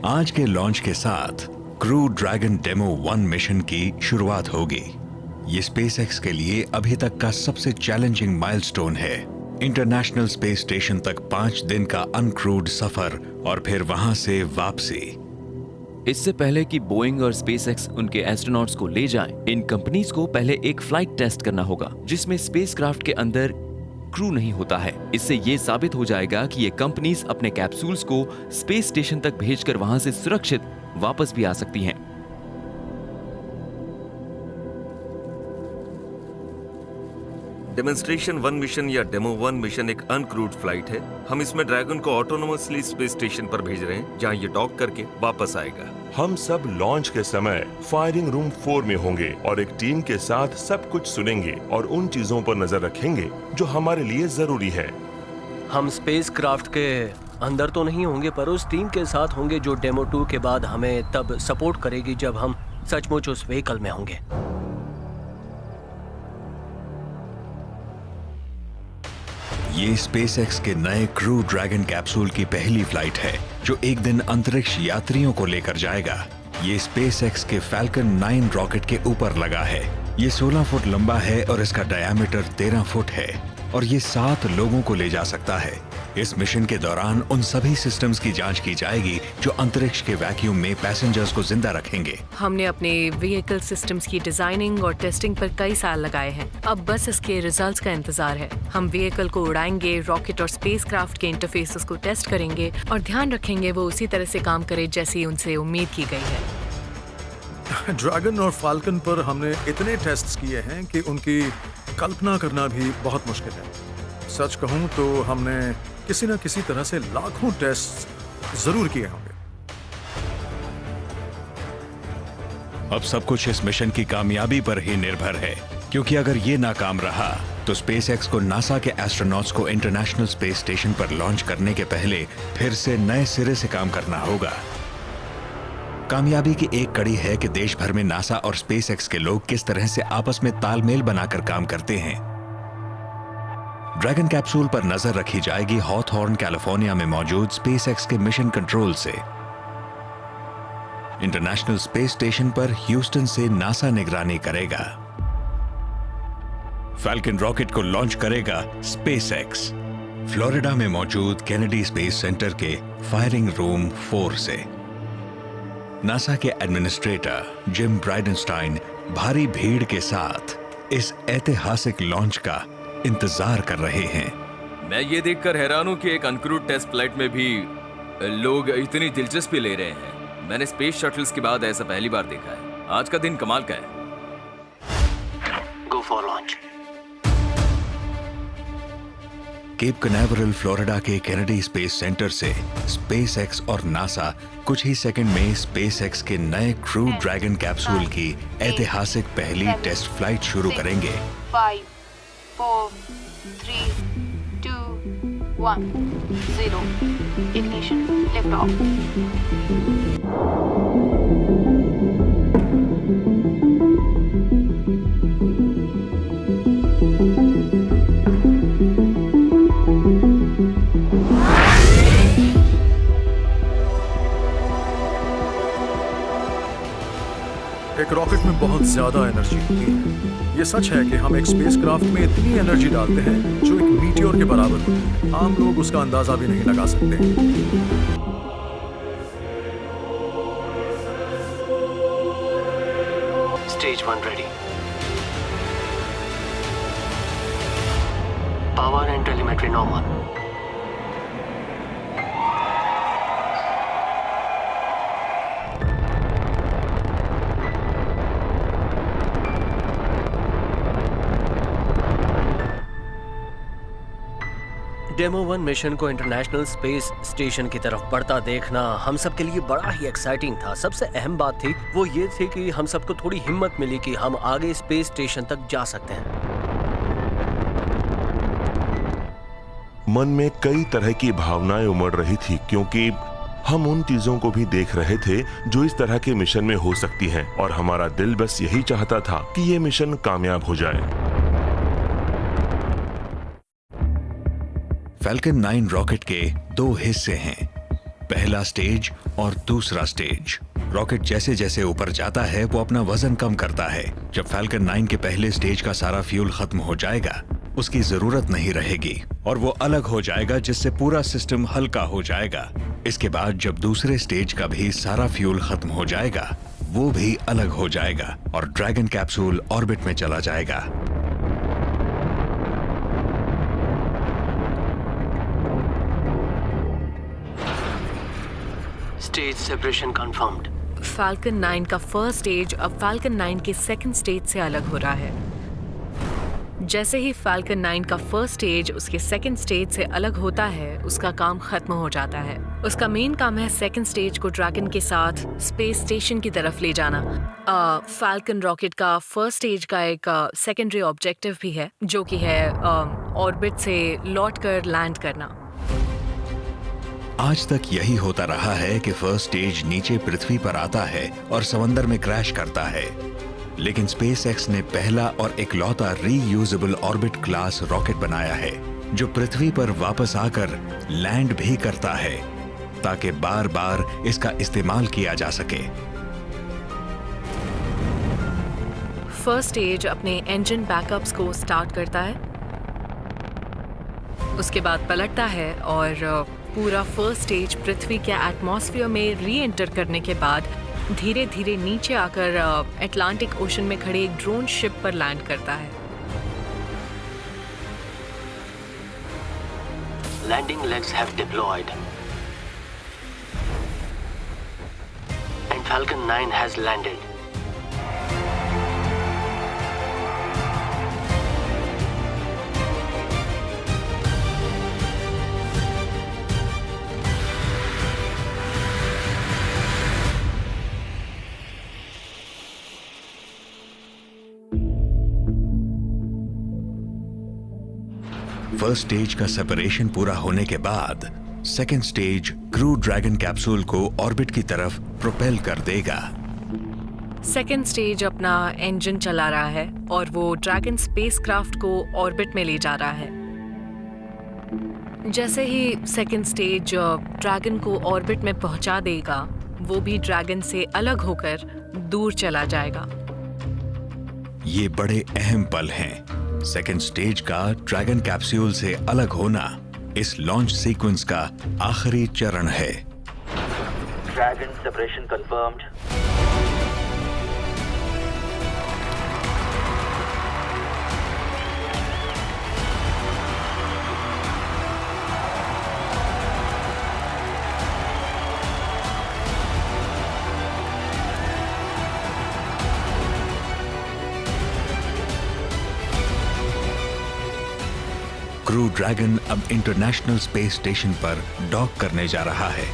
आज के लॉन्च के साथ क्रू ड्रैगन डेमो 1 मिशन की शुरुआत होगी। ये स्पेसएक्स के लिए अभी तक का सबसे चैलेंजिंग माइलस्टोन है। इंटरनेशनल स्पेस स्टेशन तक 5 दिन का अनक्रूड सफर और फिर वहां से वापसी। इससे पहले कि बोइंग और स्पेसएक्स उनके एस्ट्रोनॉट्स को ले जाएं, इन कंपनीज को पहले एक फ्लाइट टेस्ट करना होगा जिसमें स्पेसक्राफ्ट के अंदर क्रू नहीं होता है। इससे ये साबित हो जाएगा कि ये कंपनीज अपने कैप्सूल्स को स्पेस स्टेशन तक भेजकर वहां से सुरक्षित वापस भी आ सकती हैं। डेमोन्स्ट्रेशन 1 मिशन या डेमो 1 मिशन एक अनक्रूड फ्लाइट है। हम इसमें ड्रैगन को ऑटोनोमसली स्पेस स्टेशन पर भेज रहे हैं, जहां ये डॉक करके वापस आएगा। हम सब लॉन्च के समय फायरिंग रूम 4 में होंगे और एक टीम के साथ सब कुछ सुनेंगे और उन चीजों पर नजर रखेंगे जो हमारे लिए जरूरी है। हम स्पेस क्राफ्ट के अंदर तो नहीं होंगे, पर उस टीम के साथ होंगे जो डेमो 2 के बाद हमें तब सपोर्ट करेगी जब हम सचमुच उस व्हीकल में होंगे। ये स्पेसएक्स के नए क्रू ड्रैगन कैप्सूल की पहली फ्लाइट है जो एक दिन अंतरिक्ष यात्रियों को लेकर जाएगा। ये स्पेसएक्स के फैल्कन 9 रॉकेट के ऊपर लगा है। ये 16 फुट लंबा है और इसका डायमीटर 13 फुट है और ये 7 लोगों को ले जा सकता है। इस मिशन के दौरान उन सभी सिस्टम्स की जांच की जाएगी जो अंतरिक्ष के वैक्यूम में पैसेंजर्स को जिंदा रखेंगे। हमने अपने व्हीकल सिस्टम्स की डिजाइनिंग और टेस्टिंग पर कई साल लगाए हैं। अब बस इसके रिजल्ट्स का इंतजार है। हम व्हीकल को उड़ाएंगे, रॉकेट और स्पेसक्राफ्ट के इंटरफेसेस को टेस्ट करेंगे और ध्यान रखेंगे वो उसी तरह से काम करे जैसी उनसे उम्मीद की गई है। ड्रैगन और फाल्कन पर हमने इतने टेस्ट्स किए हैं कि उनकी कल्पना करना भी बहुत मुश्किल है। सच कहूं तो हमने किसी न किसी तरह से लाखों टेस्ट जरूर किए होंगे। अब सब कुछ इस मिशन की कामयाबी पर ही निर्भर है, क्योंकि अगर ये नाकाम रहा तो स्पेसएक्स को नासा के एस्ट्रोनॉट्स को इंटरनेशनल स्पेस स्टेशन पर लॉन्च करने के पहले फिर से नए सिरे से काम करना होगा। कामयाबी की एक कड़ी है कि देश भर में नासा और स्पेसएक्स के लोग किस तरह से आपस में तालमेल बनाकर काम करते हैं। ड्रैगन कैप्सूल पर नजर रखी जाएगी हॉथॉर्न कैलिफोर्निया में मौजूद स्पेसएक्स के मिशन कंट्रोल से। इंटरनेशनल स्पेस स्टेशन पर ह्यूस्टन से नासा निगरानी करेगा। फैल्कन रॉकेट को लॉन्च करेगा स्पेसएक्स फ्लोरिडा में मौजूद केनेडी स्पेस सेंटर के फायरिंग रूम 4 से। नासा के एडमिनिस्ट्रेटर जिम ब्राइडेनस्टाइन भारी भीड़ के साथ इस ऐतिहासिक लॉन्च का इंतजार कर रहे हैं। मैं ये देखकर हैरान हूं कि एक अनक्रूड टेस्ट फ्लाइट में भी लोग इतनी दिलचस्पी ले रहे हैं। मैंने स्पेस शटल्स के बाद ऐसा पहली बार देखा है। आज का दिन कमाल का है। Go for launch. Cape Canaveral Florida के केनेडी स्पेस सेंटर से स्पेसएक्स और नासा कुछ ही सेकंड में स्पेसएक्स के नए क्रू ड्रैगन कैप्सूल की ऐतिहासिक पहली टेस्ट फ्लाइट शुरू करेंगे। 5 4 3 2 1 0 ignition lift off। एक रॉकेट में बहुत ज्यादा एनर्जी होती है। ये सच है कि हम एक स्पेसक्राफ्ट में इतनी एनर्जी डालते हैं जो एक मीटियोर के बराबर होती है। आम लोग उसका अंदाजा भी नहीं लगा सकते। Stage 1 ready. Power and telemetry normal. Demo 1 mission को इंटरनेशनल स्पेस स्टेशन की तरफ बढ़ता देखना हम सब के लिए बड़ा ही एक्साइटिंग था। सबसे अहम बात थी वो ये थी कि हम सबको थोड़ी हिम्मत मिली कि हम आगे स्पेस स्टेशन तक जा सकते हैं। मन में कई तरह की भावनाएं उमड़ रही थी, क्योंकि हम उन चीजों को भी देख रहे थे जो इस तरह के मिशन में हो सकती हैं, और हमारा दिल बस यही चाहता था कि ये मिशन कामयाब हो जाए। फैल्कन 9 रॉकेट के 2 हिस्से हैं। पहला स्टेज और दूसरा स्टेज। रॉकेट जैसे जैसे ऊपर जाता है वो अपना वजन कम करता है। जब फैल्कन 9 के पहले स्टेज का सारा फ्यूल खत्म हो जाएगा, उसकी जरूरत नहीं रहेगी और वो अलग हो जाएगा, जिससे पूरा सिस्टम हल्का हो जाएगा। इसके बाद जब दूसरे स्टेज का भी सारा फ्यूल खत्म हो जाएगा, वो भी अलग हो जाएगा और ड्रैगन कैप्सूल ऑर्बिट में चला जाएगा। Stage separation confirmed. फैल्कन 9 का फर्स्ट स्टेज अब फैल्कन 9 के सेकंड स्टेज से अलग हो रहा है। जैसे ही फैल्कन 9 का फर्स्ट स्टेज उसके सेकंड स्टेज से अलग होता है, उसका काम खत्म हो जाता है। उसका मेन काम है सेकंड स्टेज को ड्रैगन के साथ स्पेस स्टेशन की तरफ ले जाना। फैल्कन रॉकेट का फर्स्ट स्टेज का एक सेकेंडरी ऑब्जेक्टिव भी है, जो कि है ऑर्बिट से लौटकर लैंड करना। आज तक यही होता रहा है कि फर्स्ट स्टेज नीचे पृथ्वी पर आता है और समंदर में क्रैश करता है, लेकिन स्पेसएक्स ने पहला और इकलौता रीयूजेबल ऑर्बिट क्लास रॉकेट बनाया है, जो पृथ्वी पर वापस आकर लैंड भी करता है, ताकि बार बार इसका इस्तेमाल किया जा सके। फर्स्ट स्टेज अपने इंजन बैकअप्स को स्टार्ट करता है, उसके बाद पलटता है और पूरा फर्स्ट स्टेज पृथ्वी के एटमॉस्फेयर में री एंटर करने के बाद धीरे धीरे नीचे आकर अटलांटिक ओशन में खड़े एक ड्रोन शिप पर लैंड करता है। Landing legs have deployed and Falcon 9 has landed. First stage का सेपरेशन पूरा होने के बाद second stage crew Dragon capsule को ऑर्बिट की तरफ प्रोपेल कर देगा। सेकेंड स्टेज अपना इंजन चला रहा है और वो ड्रैगन स्पेसक्राफ्ट को ऑर्बिट में ले जा रहा है। जैसे ही सेकेंड स्टेज ड्रैगन को ऑर्बिट में पहुंचा देगा, वो भी ड्रैगन से अलग होकर दूर चला जाएगा। ये बड़े अहम पल हैं। सेकेंड स्टेज का ड्रैगन कैप्सूल से अलग होना इस लॉन्च सीक्वेंस का आखिरी चरण है। Dragon separation confirmed. Crew dragon अब इंटरनेशनल स्पेस स्टेशन पर डॉक करने जा रहा है।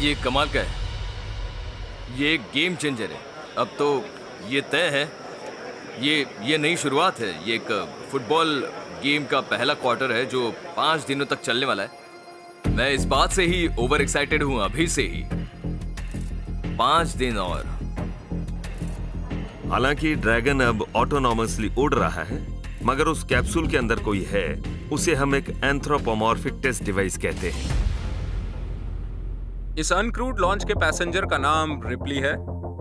ये कमाल का है। ये एक गेम चेंजर है। अब तो ये तय है, ये नई शुरुआत है। ये एक फुटबॉल गेम का पहला क्वार्टर है जो 5 दिनों तक चलने वाला है। मैं इस बात से ही ओवर एक्साइटेड हूं अभी से ही। 5 दिन और। हालांकि ड्रैगन अब ऑटोनॉमसली उड़ रहा है, मगर उस कैप्सूल के अंदर कोई है। उसे हम एक एंथ्रोपोमॉर्फिक टेस्ट डिवाइस कहते हैं। इस अनक्रूड लॉन्च के पैसेंजर का नाम रिप्ली है।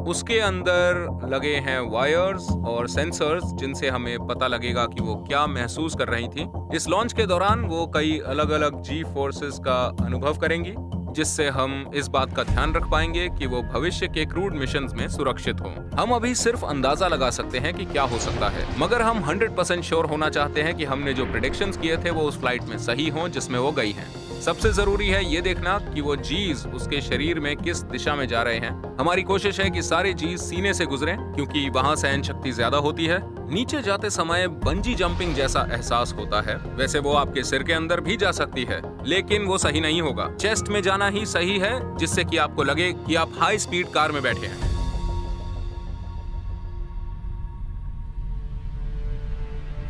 उसके अंदर लगे हैं वायर्स और सेंसर्स, जिनसे हमें पता लगेगा कि वो क्या महसूस कर रही थी। इस लॉन्च के दौरान वो कई अलग अलग जी फोर्सेस का अनुभव करेंगी, जिससे हम इस बात का ध्यान रख पाएंगे कि वो भविष्य के क्रूड मिशंस में सुरक्षित हों। हम अभी सिर्फ अंदाजा लगा सकते हैं कि क्या हो सकता है, मगर हम 100% श्योर होना चाहते हैं कि हमने जो प्रेडिक्शंस किए थे वो उस फ्लाइट में सही हों जिसमें वो गई हैं। सबसे जरूरी है ये देखना कि वो जीज उसके शरीर में किस दिशा में जा रहे हैं। हमारी कोशिश है कि सारे जीज सीने से गुजरें, क्योंकि वहाँ सहन शक्ति ज्यादा होती है। नीचे जाते समय बंजी जंपिंग जैसा एहसास होता है। वैसे वो आपके सिर के अंदर भी जा सकती है, लेकिन वो सही नहीं होगा। चेस्ट में जाना ही सही है, जिससे कि आपको लगे कि आप हाई स्पीड कार में बैठे हैं।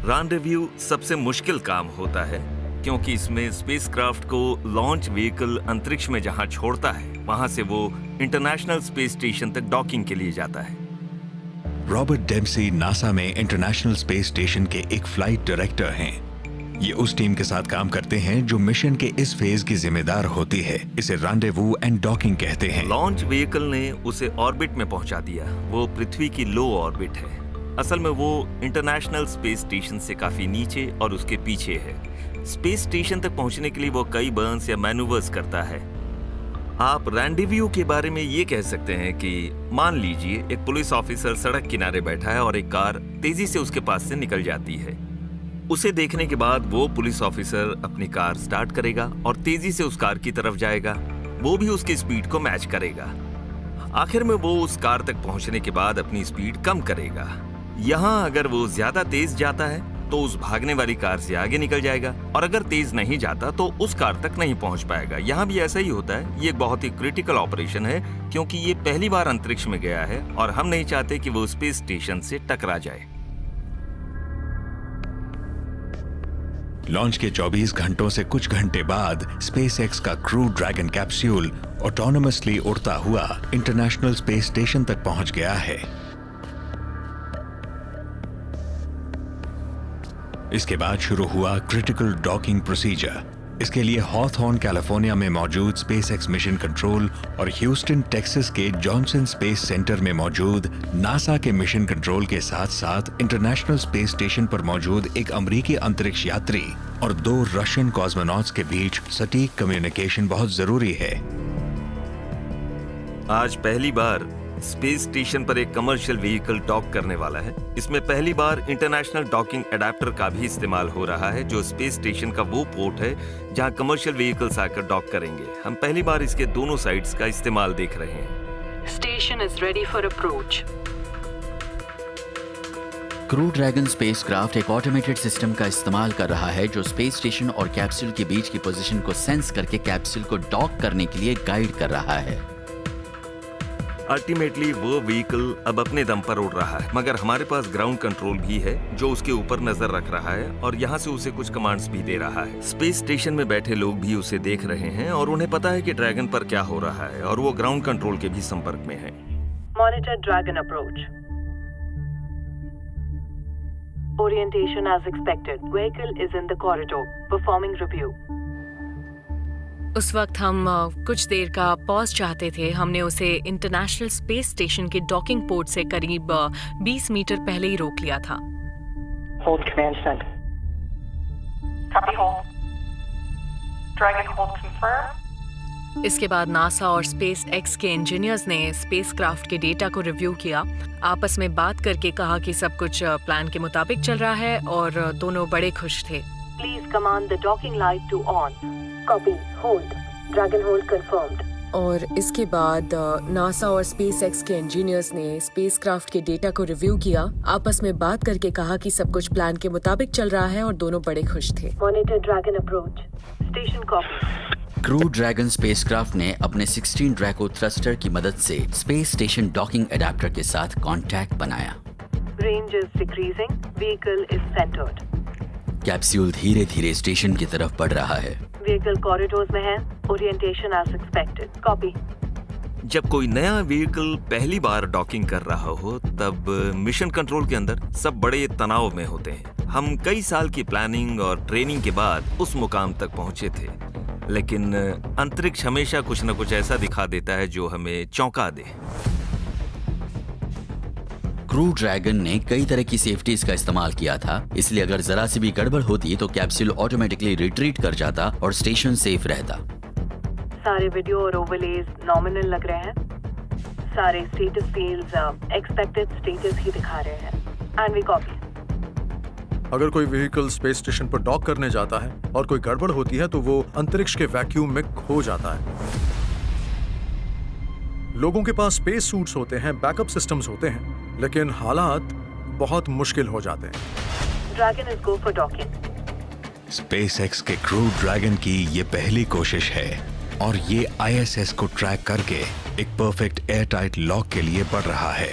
रैंडवू सबसे मुश्किल काम होता है, क्योंकि इसमें स्पेसक्राफ्ट को लॉन्च व्हीकल अंतरिक्ष में जहां छोड़ता है, वहां से वो इंटरनेशनल स्पेस स्टेशन तक डॉकिंग के लिए जाता है। रॉबर्ट डेम्सी नासा में इंटरनेशनल स्पेस स्टेशन के एक फ्लाइट डायरेक्टर हैं। ये उस टीम के साथ काम करते हैं जो मिशन के इस फेज की जिम्मेदार होती है। इसे रैंडेवू एंड डॉकिंग कहते हैं। लॉन्च व्हीकल ने उसे ऑर्बिट में पहुंचा दिया। वो पृथ्वी की लो ऑर्बिट है। असल में वो इंटरनेशनल स्पेस स्टेशन से काफी नीचे और उसके पीछे है। स्पेस स्टेशन तक पहुंचने के लिए वो कई बर्न्स या मैनूवर्स करता है। आप रैंडेवू के बारे में ये कह सकते हैं कि मान लीजिए एक पुलिस ऑफिसर सड़क किनारे बैठा है और एक कार तेजी से उसके पास से निकल जाती है। उसे देखने के बाद वो पुलिस ऑफिसर अपनी कार स्टार्ट करेगा और तेजी से उस कार की तरफ जाएगा। वो भी उसकी स्पीड को मैच करेगा। आखिर में वो उस कार तक पहुंचने के बाद अपनी स्पीड कम करेगा। यहाँ अगर वो ज्यादा तेज जाता है तो उस भागने वाली कार से आगे निकल जाएगा, और अगर तेज नहीं जाता तो उस कार तक नहीं पहुंच पाएगा। यहाँ भी ऐसा ही होता है। ये एक बहुत ही क्रिटिकल ऑपरेशन है क्योंकि ये पहली बार अंतरिक्ष में गया है और हम नहीं चाहते कि वो स्पेस स्टेशन से टकरा जाए। लॉन्च के 24 घंटों से कुछ घंटे बाद स्पेसएक्स का क्रू ड्रैगन कैप्सूल ऑटोनोमसली उड़ता हुआ इंटरनेशनल स्पेस स्टेशन तक पहुंच गया है। इसके बाद शुरू हुआ क्रिटिकल डॉकिंग प्रोसीजर। इसके लिए हॉथॉर्न कैलिफोर्निया में मौजूद स्पेसएक्स मिशन कंट्रोल और ह्यूस्टन टेक्सास के जॉनसन स्पेस सेंटर में मौजूद नासा के मिशन कंट्रोल के साथ साथ इंटरनेशनल स्पेस स्टेशन पर मौजूद एक अमेरिकी अंतरिक्ष यात्री और 2 रशियन कॉस्मोनॉट्स के बीच सटीक कम्युनिकेशन बहुत जरूरी है। आज पहली बार स्पेस स्टेशन पर एक कमर्शियल व्हीकल डॉक करने वाला है। इसमें पहली बार इंटरनेशनल डॉकिंग एडेप्टर का भी इस्तेमाल हो रहा है, जो स्पेस स्टेशन का वो पोर्ट है जहां कमर्शियल व्हीकल्स आकर डॉक करेंगे। हम पहली बार इसके दोनों साइड्स का इस्तेमाल देख रहे हैं। Station is ready for approach. Crew dragon spacecraft एक ऑटोमेटेड सिस्टम का इस्तेमाल कर रहा है जो स्पेस स्टेशन और कैप्सूल के बीच की पोजीशन को सेंस करके कैप्सूल को डॉक करने के लिए गाइड कर रहा है। अल्टीमेटली वो व्हीकल अब अपने दम पर उड़ रहा है, मगर हमारे पास ग्राउंड कंट्रोल भी है जो उसके ऊपर नजर रख रहा है और यहाँ से उसे कुछ कमांड्स भी दे रहा है। स्पेस स्टेशन में बैठे लोग भी उसे देख रहे हैं और उन्हें पता है कि ड्रैगन पर क्या हो रहा है और वो ग्राउंड कंट्रोल के भी संपर्क में है। Monitor Dragon approach. Orientation as expected. Vehicle is in the corridor. Performing review. उस वक्त हम कुछ देर का पॉज चाहते थे। हमने उसे इंटरनेशनल स्पेस स्टेशन के डॉकिंग पोर्ट से करीब 20 मीटर पहले ही रोक लिया था। Hold command center. Copy hold. Dragon hold confirm. इसके बाद नासा और स्पेस एक्स के इंजीनियर्स ने स्पेसक्राफ्ट के डेटा को रिव्यू किया, आपस में बात करके कहा कि सब कुछ प्लान के मुताबिक चल रहा है और दोनों बड़े खुश थे। Please command the docking light to on. Copy. Hold. Dragon hold confirmed. और इसके बाद नासा और स्पेस एक्स के इंजीनियर्स ने स्पेसक्राफ्ट के डेटा को रिव्यू किया, आपस में बात करके कहा कि सब कुछ प्लान के मुताबिक चल रहा है और दोनों बड़े खुश थे। Monitor Dragon approach. Station copy. Crew dragon spacecraft ने अपने 16 ड्रैको थ्रस्टर की मदद से स्पेस स्टेशन डॉकिंग एडेप्टर के साथ कांटेक्ट बनाया। Range is decreasing. Vehicle is centered. Capsule धीरे धीरे स्टेशन की तरफ बढ़ रहा है। Vehicle corridors में है। Orientation as expected. Copy. जब कोई नया व्हीकल पहली बार डॉकिंग कर रहा हो तब मिशन कंट्रोल के अंदर सब बड़े तनाव में होते हैं। हम कई साल की प्लानिंग और ट्रेनिंग के बाद उस मुकाम तक पहुंचे थे, लेकिन अंतरिक्ष हमेशा कुछ न कुछ ऐसा दिखा देता है जो हमें चौंका दे। क्रू ड्रैगन ने कई तरह की सेफ्टीज का इस्तेमाल किया था, इसलिए अगर जरा सी भी गड़बड़ होती तो कैप्सूल ऑटोमेटिकली रिट्रीट कर जाता और स्टेशन सेफ रहता। सारे वीडियो और ओवरलेज नॉमिनल लग रहे हैं। सारे स्टेटस फील्ड्स एक्सपेक्टेड स्टेटस ही दिखा रहे हैं। And we copy. अगर कोई व्हीकल स्पेस स्टेशन पर डॉक करने जाता है और कोई गड़बड़ होती है तो वो अंतरिक्ष के वैक्यूम में खो जाता है। लोगों के पास स्पेस सूट्स होते हैं, बैकअप सिस्टम्स होते हैं, लेकिन हालात बहुत मुश्किल हो जाते हैं। Dragon is go for docking. SpaceX के क्रू ड्रैगन की ये पहली कोशिश है और ये आईएसएस को ट्रैक करके एक परफेक्ट एयर टाइट लॉक के लिए बढ़ रहा है।